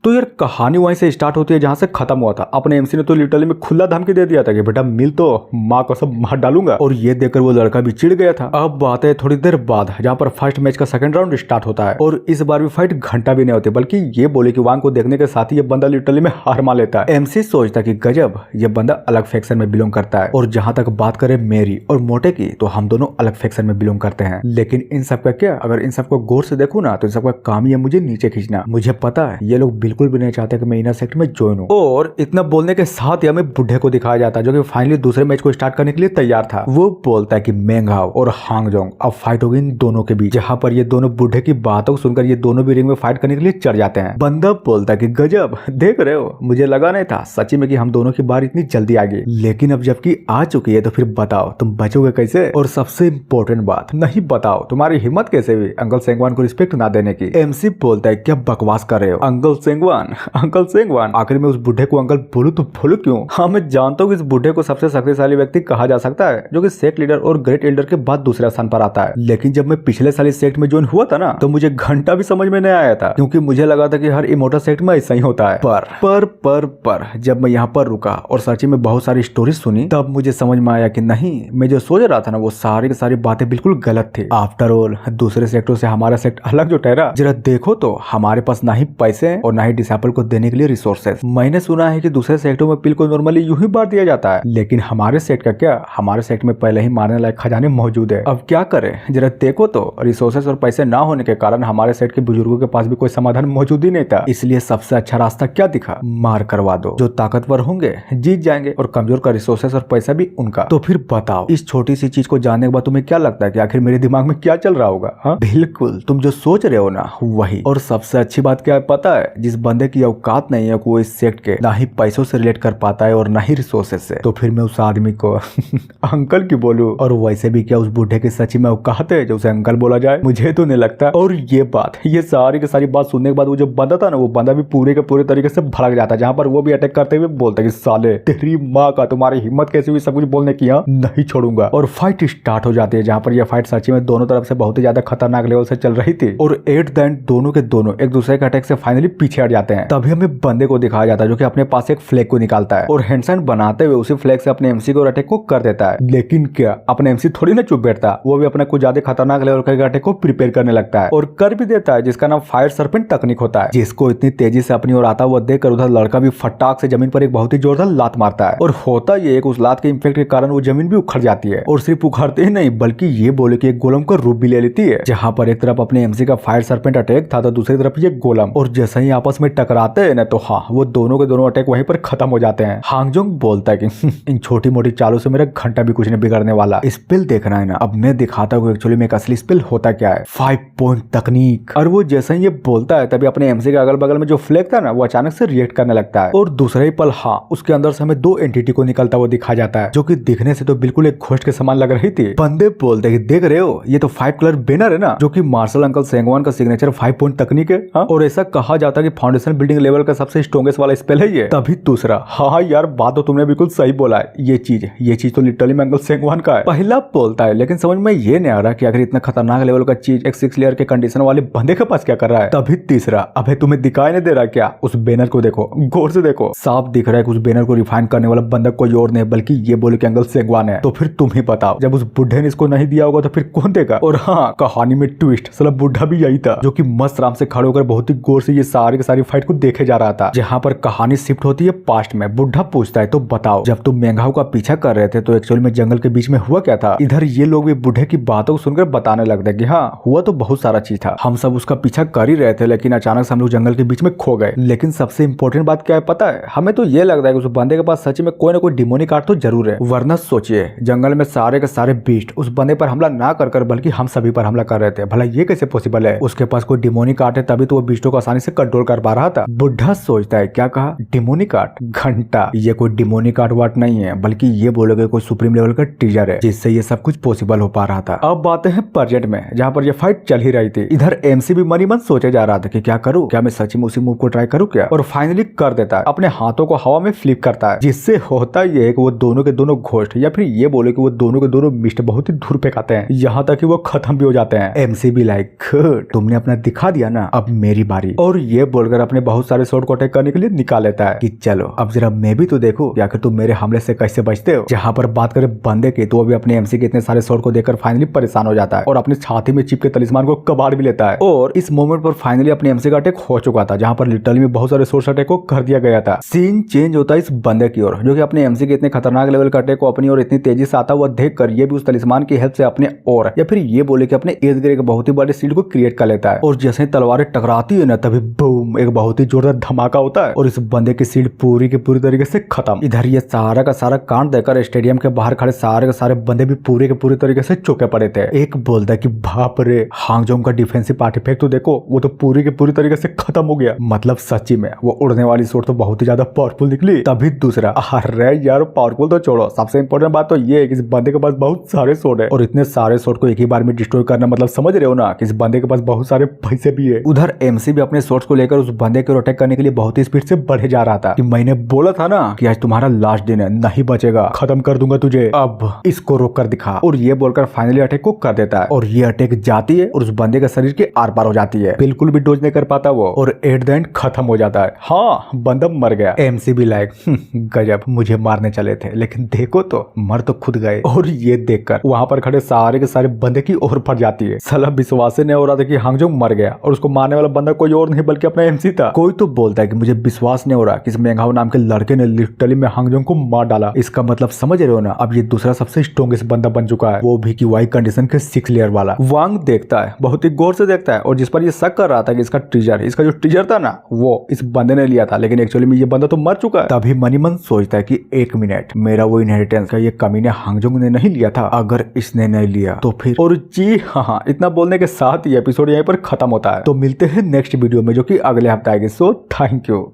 तो यार कहानी वहीं से स्टार्ट होती है जहां से खत्म हुआ था। अपने एमसी ने तो लिटरली में खुला धमकी दे दिया था कि बेटा मिल तो माँ को सब मार डालूंगा, और ये देखकर वो लड़का भी चिढ़ गया था। अब बात है थोड़ी देर बाद जहां पर फर्स्ट मैच का सेकंड राउंड स्टार्ट होता है, और इस बार भी फाइट घंटा भी नहीं होती, बल्कि ये बोले कि वांग को देखने के साथ ही ये बंदा लिटरली में हार मान लेता है। एमसी सोचता कि गजब, ये बंदा अलग फैक्शन में बिलोंग करता है। और जहां तक बात करें मेरी और मोटे की, तो हम दोनों अलग फैक्शन में बिलोंग करते हैं। लेकिन इन सब का क्या, अगर इन सबको गौर से देखूं ना, तो इन सबका काम ही है मुझे नीचे खींचना। मुझे पता है ये लोग बिल्कुल भी नहीं चाहते कि मैं इनर सेक्ट में ज्वाइन हूं। और इतना बोलने के साथ ही हमें बुढ़े को दिखाया जाता है, जो कि फाइनली दूसरे मैच को स्टार्ट करने के लिए तैयार था। वो बोलता है कि मेंगहाओ और हांगजोंग अब फाइट होगी इन दोनों के बीच, जहां पर ये दोनों बुढ़े की बातों को सुनकर ये दोनों भी रिंग में फाइट करने के लिए चढ़ जाते हैं। बंदा बोलता है कि गजब, देख रहे हो, मुझे लगा नहीं था सच्ची में कि हम दोनों की बार इतनी जल्दी आ गई, लेकिन अब जबकि आ चुकी है तो फिर बताओ तुम बचोगे कैसे। और सबसे इम्पोर्टेंट बात, नहीं बताओ तुम्हारी हिम्मत कैसे हुई अंकल सेंगवान को रिस्पेक्ट ना देने की। एमसी बोलता है क्या बकवास कर रहे हो अंकल सेंगवान, अंकल सेंगवान। आखिर में उस बुढ़े को अंकल बोलूं तो बोलूं क्यों। हाँ मैं जानता हूँ कि इस बुढ़े को सबसे शक्तिशाली व्यक्ति कहा जा सकता है, जो कि सेक्ट लीडर और ग्रेट एल्डर के बाद दूसरे स्थान पर आता है। लेकिन जब मैं पिछले साल इस सेक्ट में ज्वाइन हुआ था ना, तो मुझे घंटा भी समझ में नहीं आया था, क्योंकि मुझे लगा था कि हर इमोर्टल सेक्ट में ऐसा ही होता है। पर जब मैं यहाँ पर रुका और सच्ची में बहुत सारी स्टोरी सुनी, तब मुझे समझ में आया कि नहीं, मैं जो सोच रहा था ना, वो सारी की सारी बातें बिल्कुल गलत थी। आफ्टर ऑल दूसरे सेक्टरों से हमारा सेक्ट अलग जो ठहरा, जरा देखो तो हमारे पास ना ही पैसे हैं और ना ही डिसेबल को देने के लिए रिसोर्सेज। मैंने सुना है कि दूसरे सेक्टरों में पिल को नॉर्मली यूं ही बांट दिया जाता है, लेकिन हमारे सेक्ट का क्या, हमारे सेक्ट में पहले ही मारने लायक खजाने मौजूद है। अब क्या करें, जरा देखो तो रिसोर्सेज और पैसे ना होने के कारण हमारे सेक्ट के बुजुर्गों के पास भी कोई समाधान मौजूद ही नहीं था। इसलिए सबसे अच्छा रास्ता क्या दिखा, मार करवा दो। जो ताकतवर होंगे जीत जाएंगे और कमजोर का रिसोर्सेज और पैसा भी उनका। तो फिर बताओ, इस छोटी सी चीज को जानने के बाद तुम्हें क्या लगता है कि आखिर मेरे दिमाग में क्या चल रहा होगा। हाँ बिल्कुल, तुम जो सोच रहे हो ना वही। और सबसे अच्छी बात क्या है पता है, जिस बंदे की औकात नहीं है वो इस सेक्ट के ना ही पैसों से रिलेट कर पाता है और ना ही रिसोर्सेज से, तो फिर मैं उस आदमी को अंकल की बोलूं। और वैसे भी क्या उस बूढ़े की सच्ची में औकात है जो उसे अंकल बोला जाए, मुझे तो नहीं लगता। और ये सारी की सारी बात सुनने के बाद वो जो बंदा था ना, वो बंदा भी पूरे के पूरे तरीके से भड़क जाता है, जहां पर वो भी अटैक करते हुए बोलता है कि साले तेरी माँ का, तुम्हारी हिम्मत कैसी हुई सब कुछ बोलने की, नहीं छोड़ूंगा। और फाइट स्टार्ट हो जाती है, जहां पर यह फाइट सच्ची में दोनों तरफ से बहुत ही ज्यादा खतरनाक लेवल से चल रही थी। और एट द एंड दोनों के दोनों एक दूसरे के अटैक से फाइनली पीछे हट जाते हैं। तभी हमें बंदे को दिखाया जाता है जो कि अपने पास एक फ्लैग को निकालता है और हैंडसाइन बनाते हुए उसी फ्लैग से अपने एमसी को अटैक को कर देता है। लेकिन क्या अपने एमसी थोड़ी ना चुप बैठता, वो भी अपने कुछ ज्यादा खतरनाक लेवल का अटैक को प्रिपेयर करने लगता है और कर भी देता है, जिसका नाम फायर सर्पेंट तकनीक होता है, जिसको इतनी तेजी से अपनी ओर आता हुआ देखकर उधर लड़का भी फटाक से जमीन पर एक बहुत ही जोरदार लात मारता है। और होता ये उस लात के इम्पैक्ट के कारण वो जमीन भी उखड़ जाती है, और सिर्फ उखड़ते ही नहीं बल्कि ये बोले कि एक गोलम का रूप भी ले लेती है, जहां पर एक तरफ अपने एमसी का फायर सर्पेंट अटैक था तो दूसरी तरफ ये गोलम। और जैसे ही आपस में टकराते हैं ना, तो हाँ वो दोनों के दोनों अटैक वहीं पर खत्म हो जाते हैं। हांगजोंग बोलता है कि इन छोटी मोटी चालों से मेरा घंटा भी कुछ नहीं बिगड़ने वाला, स्पेल देखना है ना, अब मैं दिखाता हूँ एक्चुअली में एक असली स्पेल होता क्या है, 5 पॉइंट तकनीक। और वो जैसे ही ये बोलता है तभी अपने एमसी के अगल बगल में जो फ्लैग था ना, वो अचानक से रिएक्ट करने लगता है, और दूसरा ही पल हाँ उसके अंदर से हमें 2 एंटिटी को निकलता हुआ दिखा जाता है, जो कि दिखने से तो बिल्कुल एक घोस्ट के समान लग रही थी। बंदे बोलते हैं कि देख रहे हो, ये तो 5 कलर बैनर है ना, जो कि मार्शल अंकल सेंगवान का सिग्नेचर 5 पॉइंट तकनीक है। हाँ? और ऐसा कहा जाता है कि फाउंडेशन बिल्डिंग लेवल का सबसे स्ट्रॉन्गेस्ट वाला स्पेल है ये। तभी दूसरा, हाँ यार बात तो तुमने बिल्कुल सही बोला है, ये चीज तो लिटरली अंकल सेंगवान का है। पहला बोलता है, लेकिन समझ में ये नहीं आ रहा कि अगर इतना खतरनाक लेवल का चीज एक 6 लेयर के कंडीशन वाले बंदे के पास क्या कर रहा है। तभी तीसरा, अबे तुम्हें दिखाई नहीं दे रहा क्या, उस बैनर को देखो, गौर से देखो, साफ दिख रहा है कि उस बैनर को रिफाइन करने वाला बंदा कोई और नहीं बल्कि ये बोले कि अंकल सेंगवान है। तो फिर तुम ही बताओ, जब उस बुढ़े ने इसको नहीं दिया होगा तो फिर कौन देगा। और हाँ कहानी में ट्विस्ट, साला बुढ़ा भी यही था, जो कि मस्त राम से खड़े होकर बहुत ही गौर से ये सारी की सारी फाइट को देखे जा रहा था। जहाँ पर कहानी शिफ्ट होती है पास्ट में। बुढ़ा पूछता है, तो बताओ जब तुम मेंगहाओ का पीछा कर रहे थे तो एक्चुअली में जंगल के बीच में हुआ क्या था। इधर ये लोग भी बुढ़े की बातों को सुनकर बताने लगते हैं कि हाँ हुआ तो बहुत सारा चीज था, हम सब उसका पीछा कर ही रहे थे, लेकिन अचानक से हम लोग जंगल के बीच में खो गए। लेकिन सबसे इंपॉर्टेंट बात क्या है पता है, हमें तो ये लगता है कि उस बंदे के पास सच में कोई ना कोई डिमोनिक आर्ट तो जरूर है, वरना सोचिए जंगल में सारे के सारे बीस्ट उस बंदे पर हमला ना कर बल्कि हम सभी पर हमला कर रहे थे। भला ये कैसे पॉसिबल है, उसके पास कोई डिमोनिक आर्ट है तभी तो वो बीस्टों को आसानी से कंट्रोल कर पा रहा था। बुढ़ा सोचता है, क्या कहा, डिमोनिक आर्ट, घंटा, ये कोई डिमोनिक आर्ट वाट नहीं है बल्कि ये बोलोगे कोई सुप्रीम लेवल का ट्रिगर है, जिससे ये सब कुछ पॉसिबल हो पा रहा था। अब बातें हैं प्रेजेंट में, जहाँ पर ये फाइट चल ही रही थी। इधर एमसी भी मनी मन सोचे जा रहा था कि क्या करूं, क्या मैं सच में उसी मूव को ट्राई करूं क्या, और फाइनली कर देता है, अपने हाथों को हवा में फ्लिप करता है, जिससे होता ये है कि वो दोनों के दोनों घोस्ट या फिर ये बोले कि वो दोनों के दोनों मिस्ट बहुत ही दूर फेंकाते हैं, यहाँ तक कि वो खत्म भी हो जाते हैं। एमसी भी लाइक गुड, तुमने अपना दिखा दिया ना, अब मेरी बारी। और ये बोलकर बोलकर अपने बहुत सारे स्वॉर्ड को अटैक करने के लिए निकाल लेता है कि चलो अब जरा मैं भी तो देखूं कि आखिर तुम मेरे हमले से कैसे बचते हो। जहां पर बात करें बंदे की तो वो भी अपने एमसी के इतने सारे स्वॉर्ड को देखकर फाइनली परेशान हो जाता है और अपनी छाती में चिपके तलिस्मान को कबाड़ भी लेता है। और इस मोमेंट पर फाइनली अपने एमसी का अटैक हो चुका था, जहां पर लिटरली में बहुत सारे सोर्स अटैक को कर दिया गया था। सीन चेंज होता है इस बंदे की ओर, जो कि अपने एमसी के इतने खतरनाक लेवल का अटैक को अपनी ओर इतनी तेजी से आता हुआ देखकर ये भी उस तलिस्मान की हेल्प से अपने और या फिर ये बोले कि अपने इर्द गिर्द एक बहुत ही बड़े शील्ड को क्रिएट कर लेता है। और जैसे ही तलवारें टकराती है ना तभी बूम एक बहुत ही जोरदार धमाका होता है और इस बंदे की शील्ड पूरी की पूरी तरीके से खत्म। इधर ये सारा का सारा कांड देखकर स्टेडियम के बाहर खड़े सारे के सारे बंदे भी पूरे के पूरी तरीके से चौके पड़े थे। एक बोलता है कि बाप रे हांगजोंग का डिफेंसिव आर्टिफैक्ट तो देखो, वो तो पूरी के पूरी तरीके से खत्म हो गया। मतलब सच्ची में वो उड़ने वाली सोर्ड तो बहुत ही ज्यादा पावरफुल निकली। तभी दूसरा, अरे यार पावरफुल तो छोड़ो, सबसे इंपॉर्टेंट बात तो ये है कि इस बंदे के पास बहुत सारे सोर्ड है और इतने सारे सोर्ड को एक ही बार में डिस्ट्रॉय करना मतलब समझ रहे हो ना कि इस बंदे के पास बहुत सारे पैसे भी है। उधर एमसी भी अपने सोर्ड्स को लेकर उस बंदे के अटैक करने के लिए बहुत ही स्पीड से बढ़े जा रहा था कि मैंने बोला था ना कि आज तुम्हारा लास्ट दिन है, नहीं बचेगा, खत्म कर दूंगा तुझे, अब इसको रोक कर दिखा। और ये बोलकर फाइनली अटैक को कर देता है और ये अटैक जाती है और उस बंदे के शरीर के आर पार हो जाती है, बिल्कुल भी डोज नहीं कर पाता वो और एट द एंड खत्म हो जाता है। हाँ बंदा मर गया। एमसी भी लाइक गजब, मुझे मारने चले थे लेकिन देखो तो मर तो खुद गए। और ये देखकर वहां पर खड़े सारे के सारे बंदे की ओर फट जाती है। साला विश्वास नहीं हो रहा था कि हांगजोंग मर गया और उसको मारने वाला बंदा कोई और नहीं बल्कि अपना एमसी था। कोई तो बोलता है कि मुझे विश्वास नहीं हो रहा कि इस मेंघाओ नाम के लड़के ने लिटरली में हांगजोंग को मार डाला। इसका मतलब समझ रहे हो ना, अब ये दूसरा सबसे स्ट्रॉन्गेस्ट बंदा बन चुका है, वो भी कि वाई कंडीशन के 6 लेयर वाला। वांग देखता है, बहुत ही गौर से देखता है और जिस पर ये शक कर रहा था कि इसका ट्रिजर, इसका जो ट्रिजर था ना वो इस बंदे ने लिया था, लेकिन एक्चुअली में ये बंदा तो मर चुका है। तभी मनी मन सोचता है कि एक मिनट, मेरा वो इनहेरिटेंस का ये कमीने हांगजोंग ने नहीं लिया था, अगर इसने नहीं लिया तो फिर। और जी हाँ, इतना बोलने के साथ ही एपिसोड यहीं पर खत्म होता है। तो मिलते हैं नेक्स्ट वीडियो में जो कि अगले हफ्ते आएगी। So thank you.